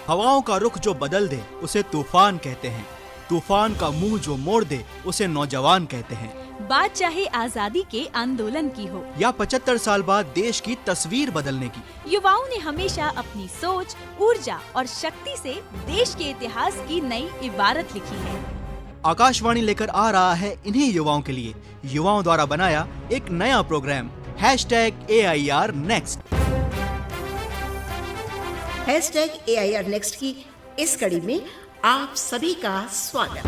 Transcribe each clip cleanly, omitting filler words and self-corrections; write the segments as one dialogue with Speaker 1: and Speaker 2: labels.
Speaker 1: हवाओं का रुख जो बदल दे उसे तूफान कहते हैं। तूफान का मुंह जो मोड़ दे उसे नौजवान कहते हैं।
Speaker 2: बात चाहे आजादी के आंदोलन की हो
Speaker 1: या 75 साल बाद देश की तस्वीर बदलने की,
Speaker 2: युवाओं ने हमेशा अपनी सोच, ऊर्जा और शक्ति से देश के इतिहास की नई इबारत लिखी है।
Speaker 1: आकाशवाणी लेकर आ रहा है इन्हीं युवाओं के लिए युवाओं द्वारा बनाया एक नया programme #AIR Next।
Speaker 3: #AIR Next की इस कड़ी में आप सभी का स्वागत।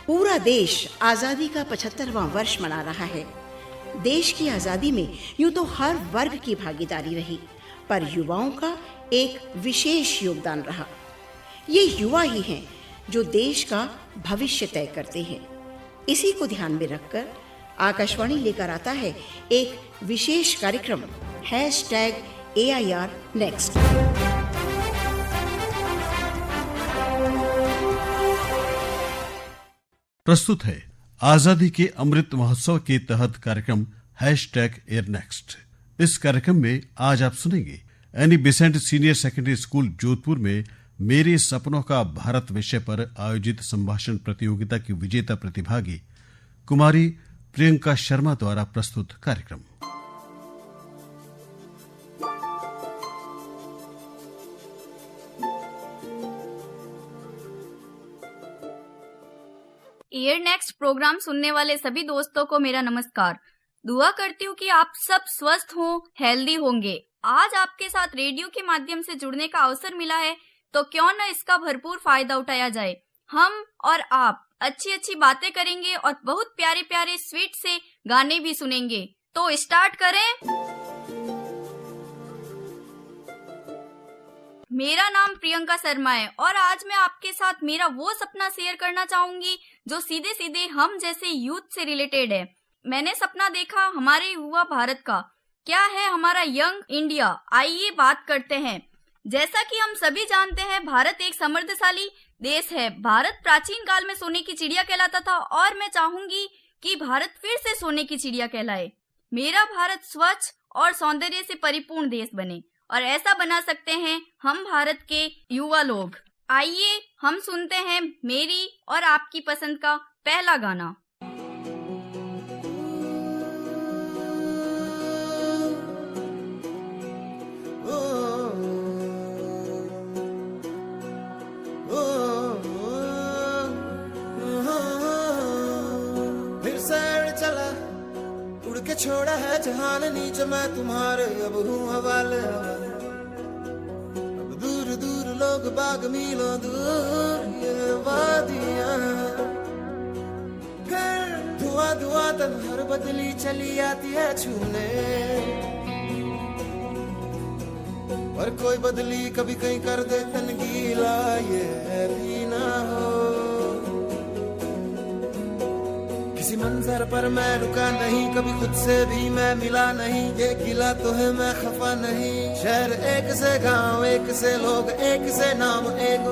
Speaker 3: पूरा देश आजादी का 75वां वर्ष मना रहा है। देश की आजादी में यूं तो हर वर्ग की भागीदारी रही, पर युवाओं का एक विशेष योगदान रहा। ये युवा ही हैं जो देश का भविष्य तय करते हैं। इसी को ध्यान में रखकर आकाशवाणी लेकर आता है एक विशेष कार्यक्रम #AIR Next।
Speaker 4: प्रस्तुत है आजादी के अमृत महोत्सव के तहत कार्यक्रम #AIR Next। इस कार्यक्रम में आज आप सुनेंगे Annie Besant senior secondary school Jodhpur में मेरे सपनों का भारत विषय पर आयोजित संभाषण प्रतियोगिता की विजेता प्रतिभागी कुमारी प्रियंका शर्मा द्वारा प्रस्तुत कार्यक्रम।
Speaker 5: एयर नेक्स्ट प्रोग्राम सुनने वाले सभी दोस्तों को मेरा नमस्कार। दुआ करती हूँ कि आप सब स्वस्थ हों, हेल्दी होंगे। आज आपके साथ रेडियो के माध्यम से जुड़ने का अवसर मिला है, तो क्यों न इसका भरपूर फायदा उठाया जाए। हम और आप अच्छी अच्छी बातें करेंगे और बहुत प्यारे प्यारे स्वीट से गाने भी सुनेंगे। तो स्टार्ट करें। मेरा नाम प्रियंका शर्मा है और आज मैं आपके साथ मेरा वो सपना शेयर करना चाहूंगी जो सीधे सीधे हम जैसे यूथ से रिलेटेड है। मैंने सपना देखा हमारे युवा भारत का। क्या है हमारा यंग इंडिया? आइए बात करते हैं। जैसा कि हम सभी जानते हैं, भारत एक समृद्धशाली देश है। भारत प्राचीन काल में सोने की चिड़िया कहलाता था और मैं चाहूंगी कि भारत फिर से सोने की चिड़िया कहलाए। मेरा भारत स्वच्छ और सौंदर्य से परिपूर्ण देश बने, और ऐसा बना सकते हैं हम भारत के युवा लोग। आइए हम सुनते हैं मेरी और आपकी पसंद का पहला गाना।
Speaker 6: फिर सैर चला उड़ के छोड़ा है जहान नीचे, मैं तुम्हारे अब हूँ हवाले। अब दूर दूर लोग बाग मीलों दूर ये वादियाँ, फिर धुआं धुआं तन हर बदली चली आती है छूने। और कोई बदली कभी कहीं कर दे तन गीला, ये भी ना हो। किसी मंजर पर मैं रुका नहीं, कभी खुद से भी मैं मिला नहीं। ये गिला तो है मैं खफा नहीं। शहर एक से गांव, एक से लोग, एक से नाम, एक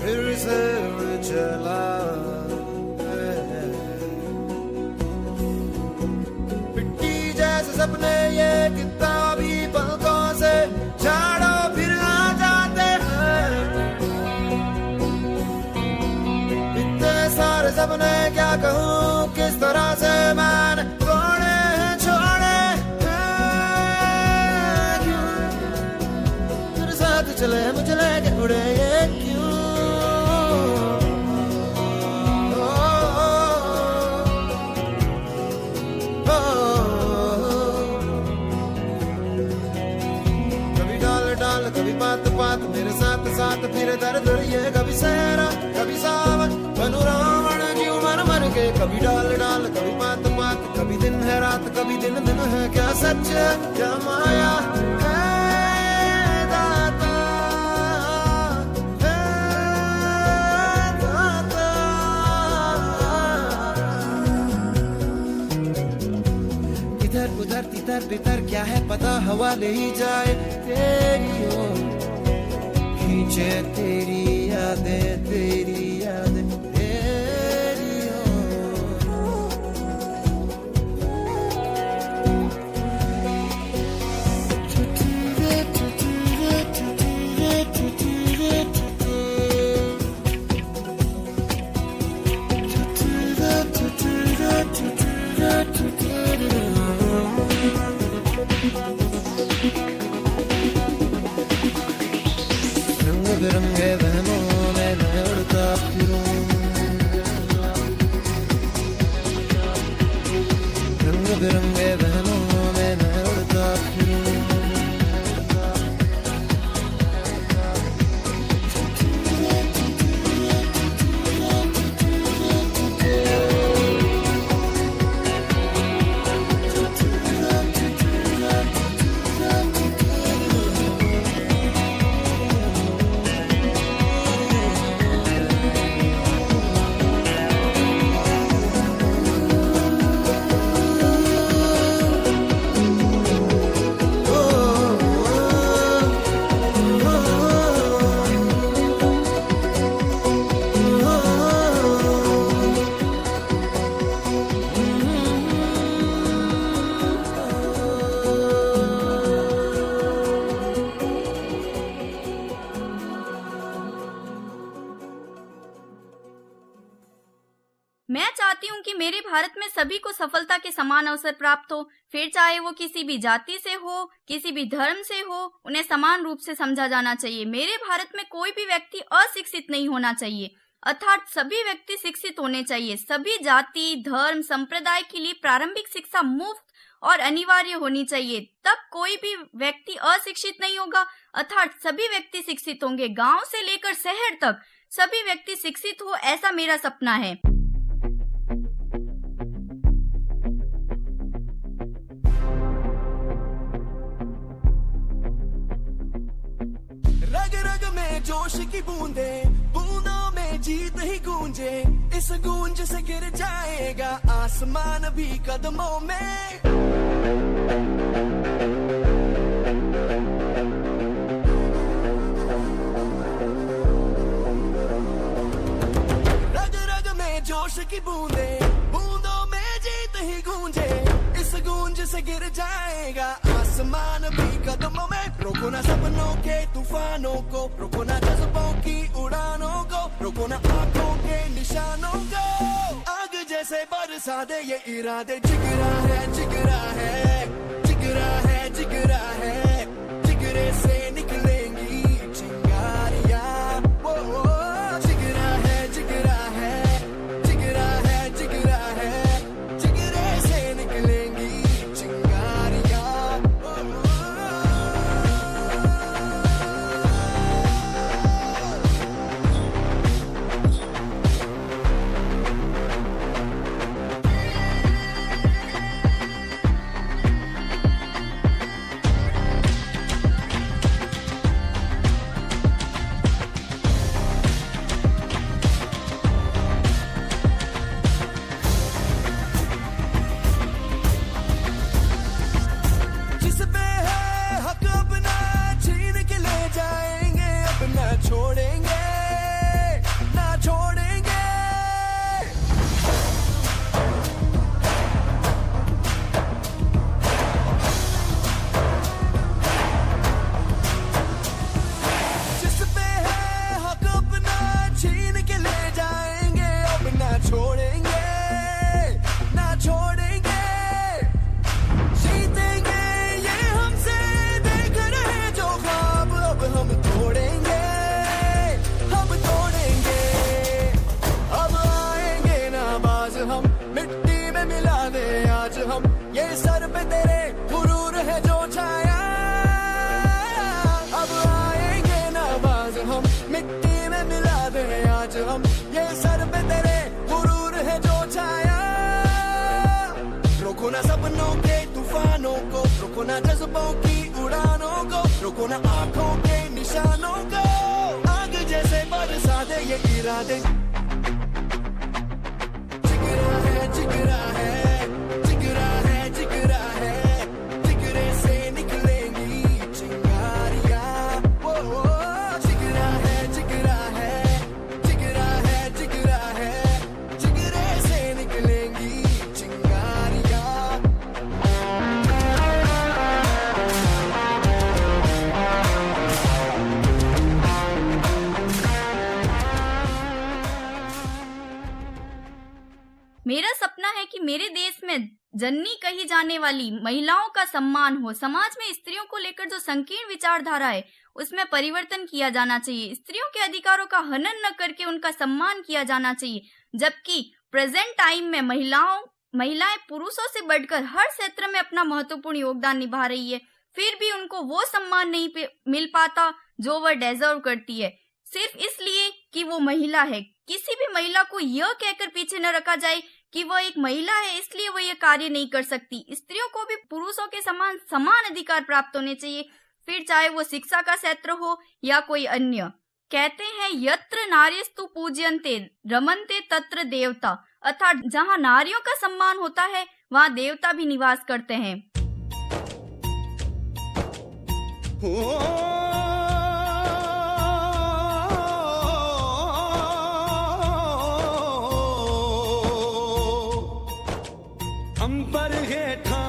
Speaker 6: फिर से चला पिट्टी जैसे सपने ये किताबी पलकों से झाड़ो फिर आ जाते हैं। इतने सारे सपने क्या कहूँ, किस तरह से मैंने तोड़े छोड़े क्यों तेरे साथ चले मुझे लेके उड़े ये क्यों। कभी बात बात मेरे साथ साथ फिर दर्द ये, कभी सहरा कभी सावन बनू रावण क्यों मर मर के। कभी डाल डाल कभी बात बात, कभी दिन है रात कभी दिन दिन है। क्या सच है क्या माया है दाता, है दाता। इधर उधर तितर बितर क्या है पता, हवा ले ही जाए तेरी ओर, खींचे तेरी यादें तेरी ओर। बिरंगे बहनों में मैं उड़ता फिरूं, रंग बिरंगे बहनों में मैं उड़ता फिरूं।
Speaker 5: मैं चाहती हूँ कि मेरे भारत में सभी को सफलता के समान अवसर प्राप्त हो, फिर चाहे वो किसी भी जाति से हो, किसी भी धर्म से हो, उन्हें समान रूप से समझा जाना चाहिए। मेरे भारत में कोई भी व्यक्ति अशिक्षित नहीं होना चाहिए, अर्थात सभी व्यक्ति शिक्षित होने चाहिए। सभी जाति, धर्म, संप्रदाय के लिए प्रारंभिक शिक्षा मुफ्त और अनिवार्य होनी चाहिए, तब कोई भी व्यक्ति अशिक्षित नहीं होगा, अर्थात सभी व्यक्ति शिक्षित होंगे। गांव से लेकर शहर तक सभी व्यक्ति शिक्षित हो, ऐसा मेरा सपना है।
Speaker 7: रग रग में जोश की बूंदे, बूंदों में जीत ही गूंजे, इस गूंज से गिर जाएगा आसमान भी कदमों में। रग रग में जोश की बूंदे, बूंदों में जीत ही गूंजे, इस गूंज से गिर जाएगा आसमान भी कदमों में। रोको ना सपनों के तूफानों को, रोको ना जज्बों की उड़ानों को, रोको ना आंखों के निशानों को। आग जैसे बरसा दे ये इरादे, जिगरा है जिगरा है, जिगरा है जिगरा है, जिगरे से निकलेंगी चिंगारियां। वो जिगरा है जिगरा है, जिगरा है जिगरा है, जिगरे से निकलेंगी चिंगारियां। जिस पे है हक अपना छीन के ले जाएंगे, अपना छोड़ेंगे ना छोड़ेंगे। जिस पे है हक अपना छीन के ले जाएंगे, अपना छोड़ेंगे ना छोड़ेंगे। जीतेंगे ये हमसे देख रहे जो ख्वाब, अब हम तोड़ेंगे, हम तोड़ेंगे। अब आएंगे ना बाज हम, मिट्टी में मिला दे आज हम, ये सर पे तेरे गुरूर है जो छाया। अब आएंगे ना बाज हम, मिट्टी में मिला दे आज हम, ये सर पे तेरे गुरूर है जो छाया। रोको ना सपनों के तूफानों को, रोको ना जज्बों की उड़ानों को, रोको ना आंखों के निशानों को। आग जैसे बरसा दे ये इरादे, जिगरा है जिगरा है, जिगरा है जिगरा है, जिगरे से निकलेंगी चिंगारियां। वो जिगरा है जिगरा है, जिगरा है जिगरा है, जिगरे से निकलेंगी चिंगारियां।
Speaker 5: मेरा सपना है कि मेरे देश में जननी कही जाने वाली महिलाओं का सम्मान हो। समाज में स्त्रियों को लेकर जो संकीर्ण विचारधारा है उसमें परिवर्तन किया जाना चाहिए। स्त्रियों के अधिकारों का हनन न करके उनका सम्मान किया जाना चाहिए। जबकि प्रेजेंट टाइम में महिलाएं पुरुषों से बढ़कर हर क्षेत्र में अपना महत्वपूर्ण योगदान निभा रही है, फिर भी उनको वो सम्मान नहीं मिल पाता जो वह डिजर्व करती है, सिर्फ इसलिए कि वो महिला है। किसी भी महिला को यह कहकर पीछे न रखा जाए कि वह एक महिला है इसलिए वह यह कार्य नहीं कर सकती। स्त्रियों को भी पुरुषों के समान अधिकार प्राप्त होने चाहिए, फिर चाहे वो शिक्षा का क्षेत्र हो या कोई अन्य। कहते हैं यत्र नार्यस्तु पूज्यन्ते रमन्ते तत्र देवता, अर्थात जहाँ नारियों का सम्मान होता है वहाँ देवता भी निवास करते हैं।
Speaker 7: अंबर हेठा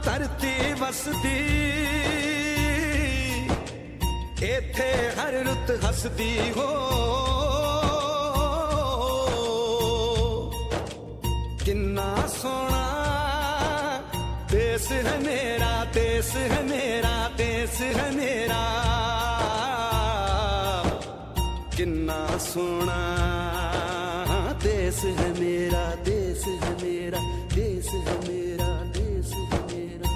Speaker 7: तरती वसती एथे हर रुत हसदी हो, किन्ना सोना देश है मेरा, देश है मेरा, देश है मेरा, किन्ना सोना देश है मेरा, देश है मेरा, देश है मेरा, देश है मेरा।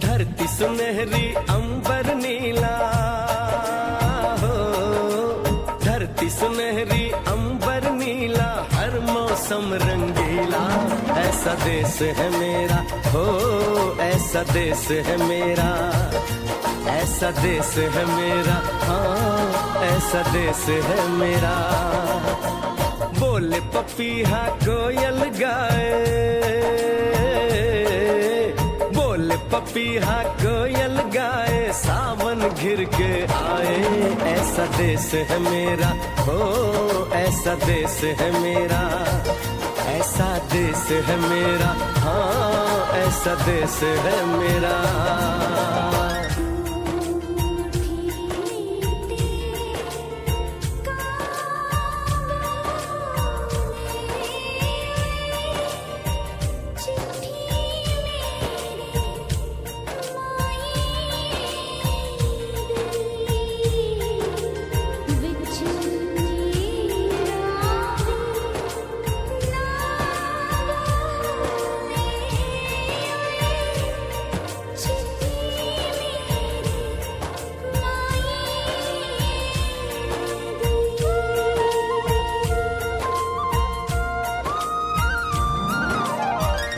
Speaker 7: धरती सुनहरी अंबर नीला हो, धरती सुनहरी अंबर नीला, हर मौसम रंगीला, ऐसा देश है मेरा हो, ऐसा देश है मेरा, ऐसा देश है मेरा, हाँ ऐसा देश है मेरा। बोले पपीहा कोयल गाए, बोले पपीहा कोयल गाए, सावन घिर के आए, ऐसा देश है मेरा हो, ऐसा देश है मेरा, ऐसा देश है मेरा, हाँ ऐसा देश है मेरा।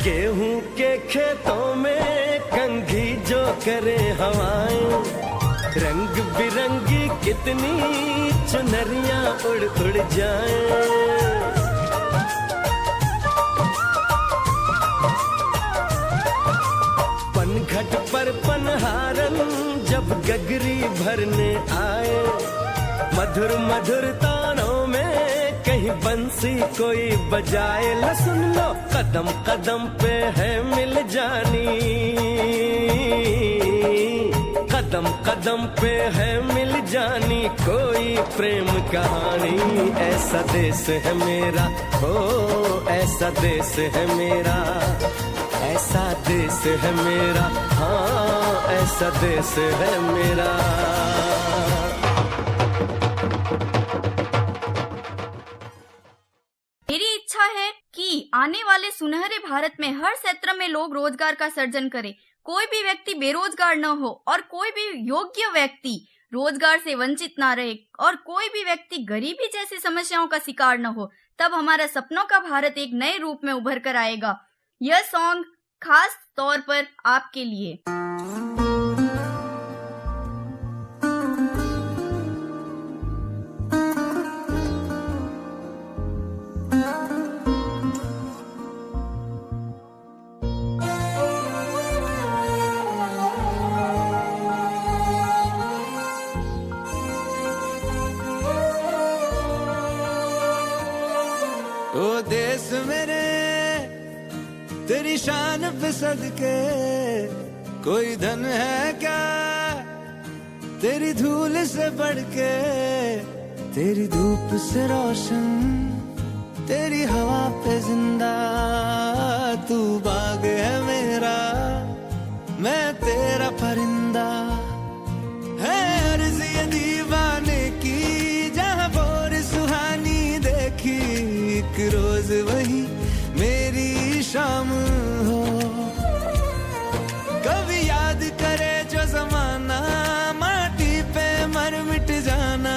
Speaker 7: गेहूं के खेतों में कंघी जो करे हवाएं, रंग बिरंगी कितनी चुनरियां उड़ उड़ जाएं। पनघट पर पनहारन जब गगरी भरने आए, मधुर मधुर तानों में कहीं बंसी कोई बजाए, लो सुन लो कदम कदम पे है मिल जानी, कदम कदम पे है मिल जानी कोई प्रेम कहानी, ऐसा देश है मेरा हो, ऐसा देश है मेरा, ऐसा देश है मेरा, हाँ ऐसा देश है मेरा।
Speaker 5: मेरी इच्छा है कि आने वाले सुनहरे भारत में हर क्षेत्र में लोग रोजगार का सर्जन करें, कोई भी व्यक्ति बेरोजगार न हो और कोई भी योग्य व्यक्ति रोजगार से वंचित ना रहे और कोई भी व्यक्ति गरीबी जैसी समस्याओं का शिकार न हो, तब हमारा सपनों का भारत एक नए रूप में उभर कर आएगा। यह सॉन्ग खास तौर पर आपके लिए।
Speaker 7: ओ देश मेरे तेरी शान पे सदके, कोई धन है क्या तेरी धूल से बढ़ के, तेरी धूप से रोशन, तेरी हवा पे जिंदा, तू बाग है मेरा, मैं तेरा परिंदा। है अर्ज़ ये दीवाने की, जहाँ बोर सुहानी देखी, एक रोज वही मेरी शाम हो। कभी याद करे जो जमाना, माटी पे मर मिट जाना,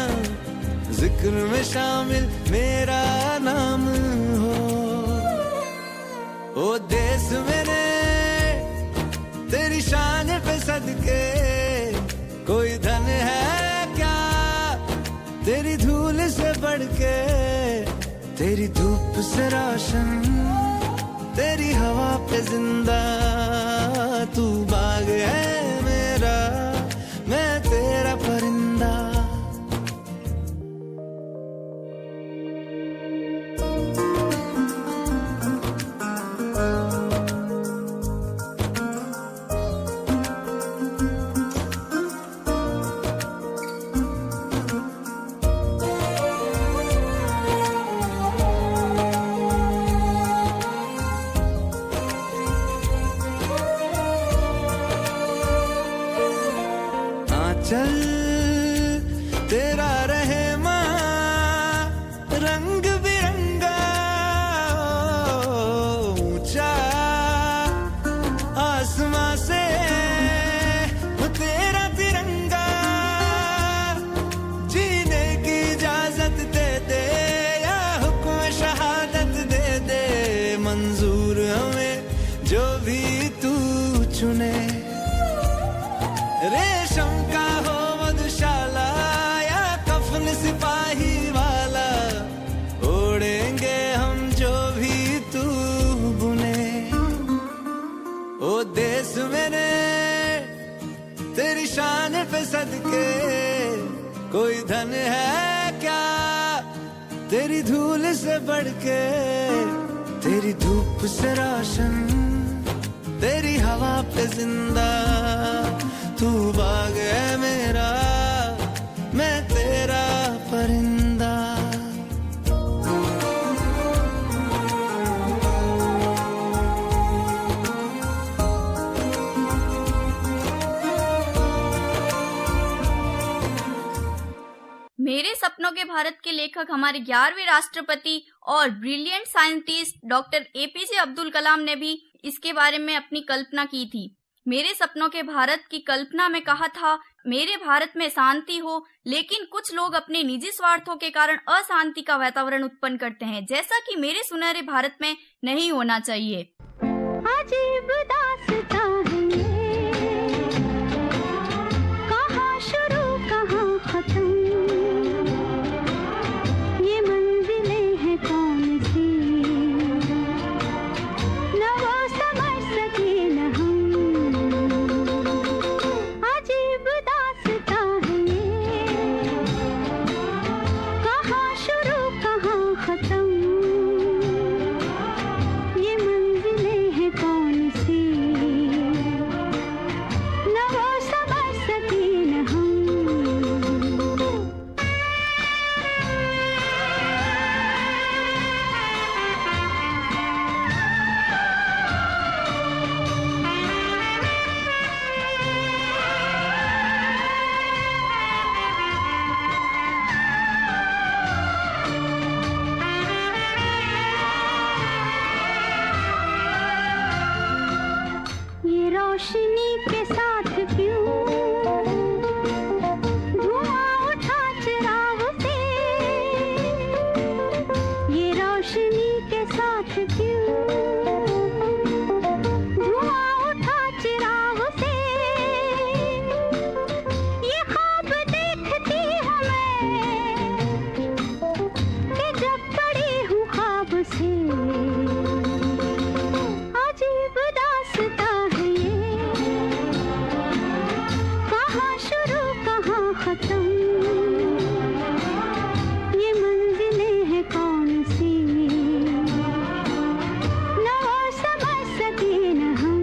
Speaker 7: जिक्र में शामिल मेरा नाम हो। ओ देश मेरे तेरी शान पे सदके, कोई धन है क्या तेरी धूल से बढ़ के। तेरी धूप से रोशन, तेरी हवा पे जिंदा, तू बाग है मेरा, मैं तेरा परिंदा। चल तेरा रहे माँ रंग बिरंगा, ऊंचा आसमां से तेरा तिरंगा। जीने की इजाजत दे दे या हुक्म शहादत दे दे, मंजूर हमें जो भी तू चुने। रेशम का हो मधुशाला या कफन सिपाही वाला, ओढ़ेंगे हम जो भी तू बुने। ओ देश मेरे तेरी शान पे सदके, कोई धन है क्या तेरी धूल से बढ़ के। तेरी धूप से रोशन, तेरी हवा पे जिंदा, तू बाग है मेरा, मैं तेरा परिंदा।
Speaker 5: मेरे सपनों के भारत के लेखक हमारे 11वें राष्ट्रपति और brilliant scientist doctor APJ Abdul Kalam ने भी इसके बारे में अपनी कल्पना की थी। मेरे सपनों के भारत की कल्पना में कहा था, मेरे भारत में शांति हो, लेकिन कुछ लोग अपने निजी स्वार्थों के कारण अशांति का वातावरण उत्पन्न करते हैं, जैसा कि मेरे सुनहरे भारत में नहीं होना चाहिए।
Speaker 8: अजीब दास्तां है ये, कहाँ शुरू कहाँ खत्म, ये मंजिलें हैं कौन सी, न वो समझ सके न हम। अजीब दास्तां है ये, कहाँ शुरू कहाँ खत्म, ये मंजिलें हैं कौन सी, न वो समझ सके न हम। ये रोशनी के साथ क्यों धुआं उठा चिराग से, ये रोशनी के साथ क्यों धुआं उठा चिराग से, ये ख्वाब देखती हूँ मैं कि जब पड़ी हूँ ख्वाब से। अजीब दास्तां है ये, कहाँ शुरू कहाँ खत्म, ये मंजिलें हैं कौन सी, न वो समझ सके न हम।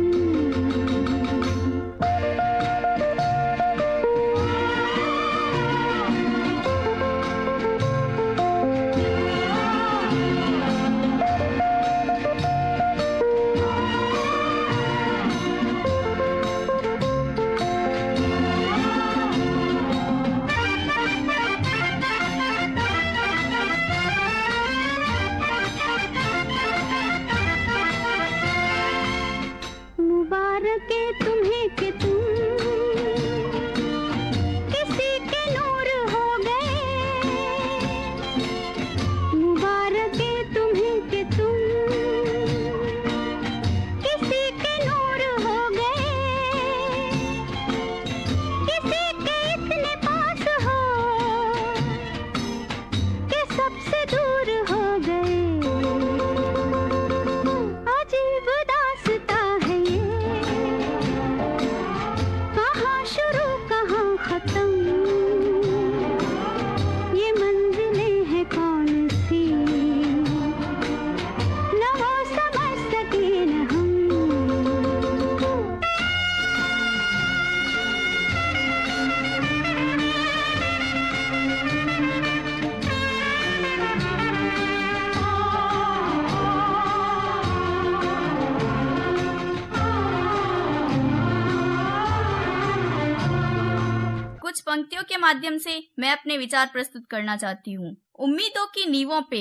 Speaker 5: पंक्तियों के माध्यम से मैं अपने विचार प्रस्तुत करना चाहती हूँ। उम्मीदों की नींवों पे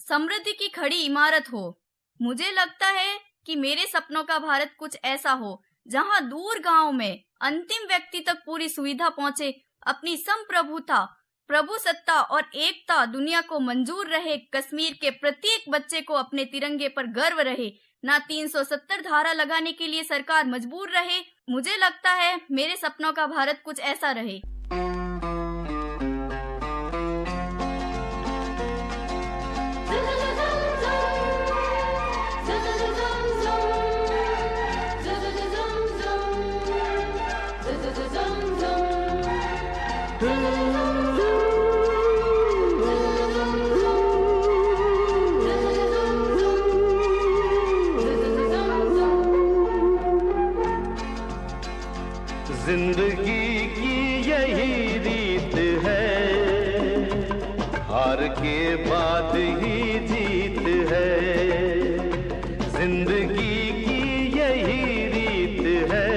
Speaker 5: समृद्धि की खड़ी इमारत हो। मुझे लगता है कि मेरे सपनों का भारत कुछ ऐसा हो जहाँ दूर गांव में अंतिम व्यक्ति तक पूरी सुविधा पहुँचे, अपनी संप्रभुता, प्रभु सत्ता और एकता दुनिया को मंजूर रहे, कश्मीर के प्रत्येक बच्चे को अपने तिरंगे पर गर्व रहे, ना 370 धारा लगाने के लिए सरकार मजबूर रहे। मुझे लगता है मेरे सपनों का भारत कुछ ऐसा रहे।
Speaker 9: जिंदगी की यही रीत है, हार के बाद ही जीत है। जिंदगी की यही रीत है,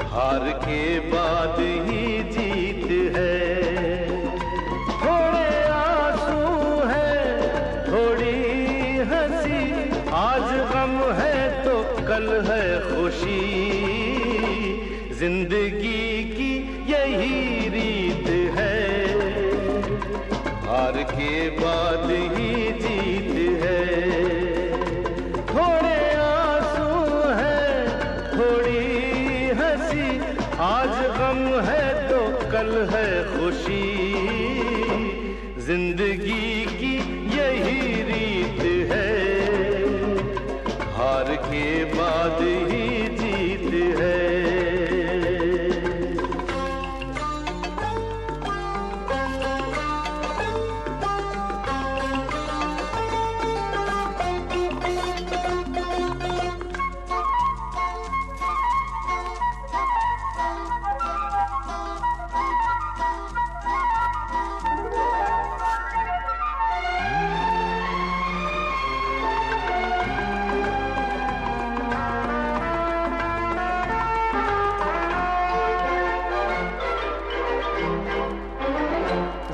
Speaker 9: हार के बाद ही जीत है। थोड़े आंसू है, थोड़ी हंसी, आज गम है तो कल है खुशी। जिंदगी की यही रीत है, हार के बाद ही जीत है। थोड़े आंसू है, थोड़ी हंसी, आज गम है तो कल है खुशी। जिंदगी की यही रीत है, हार के बाद ही जीत है।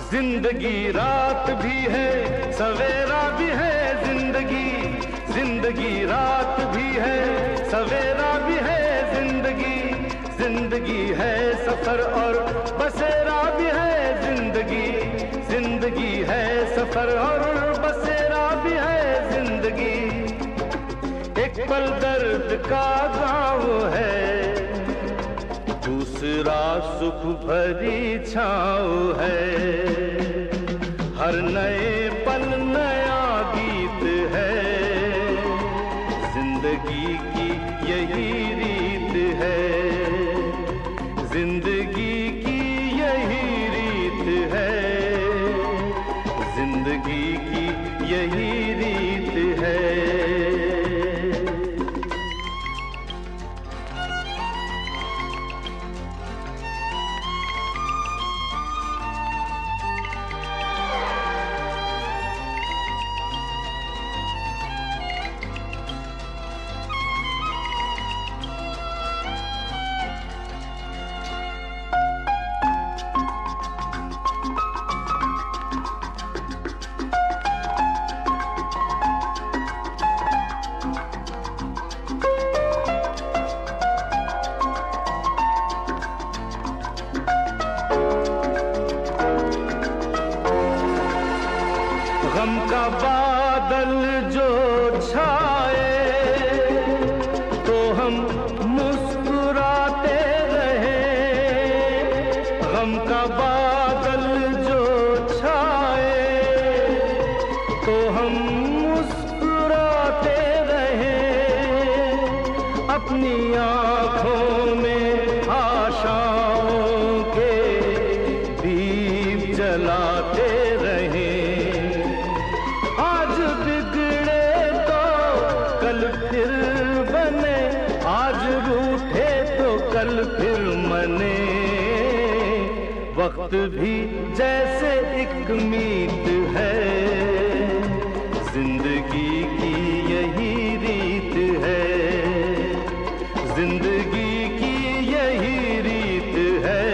Speaker 9: जिंदगी रात भी है, सवेरा भी है। जिंदगी रात भी है, सवेरा भी है। जिंदगी है सफर और बसेरा भी है। जिंदगी है सफर और बसेरा भी है। जिंदगी एक पल दर्द का गाँव है, दूसरा सुख भरी छाँव है। हर नए पल नया गीत है, जिंदगी की यही रीत है। जिंदगी की यही रीत है, जिंदगी की यही रीत है। गम का बादल जो छाए तो हम मुस्कुराते रहे। गम का बादल जो छाए तो हम मुस्कुराते रहे। अपनी आँखों में आशाओं के दीप जलाते रहे। आज बिगड़े तो कल फिर बने, आज रूठे तो कल फिर मने। वक्त भी जैसे एक मीत है, जिंदगी की यही रीत है। जिंदगी की यही रीत है,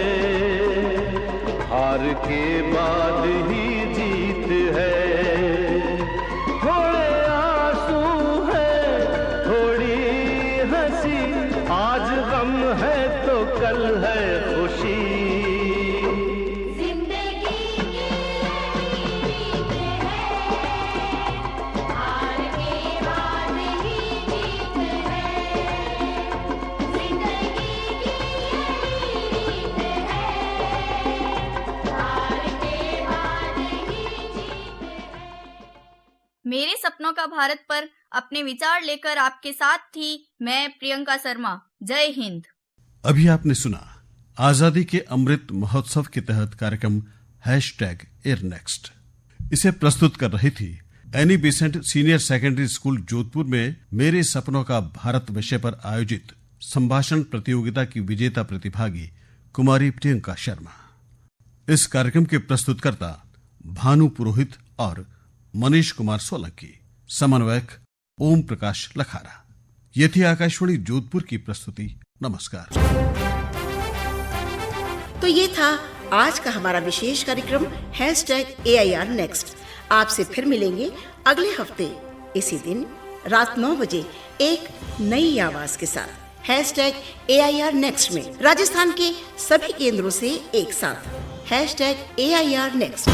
Speaker 5: मेरे सपनों का भारत पर अपने विचार लेकर आपके साथ थी मैं प्रियंका शर्मा। जय हिंद।
Speaker 4: अभी आपने सुना आजादी के अमृत महोत्सव के तहत कार्यक्रम #एयरनेक्स्ट। इसे प्रस्तुत कर रही थी Annie Besant senior secondary school Jodhpur में मेरे सपनों का भारत विषय पर आयोजित संभाषण प्रतियोगिता की विजेता प्रतिभागी कुमारी प्रियंका शर्मा। इस कार्यक्रम के प्रस्तुतकर्ता भानु पुरोहित और मनीष कुमार सोलंकी। समन्वयक ओम प्रकाश लखारा। ये थी आकाशवाणी जोधपुर की प्रस्तुति। नमस्कार।
Speaker 3: तो ये था आज का हमारा विशेष कार्यक्रम #AIR Next। आपसे फिर मिलेंगे अगले हफ्ते इसी दिन रात 9 बजे एक नई आवाज के साथ #AIR Next में राजस्थान के सभी केंद्रों से एक साथ #AIR Next।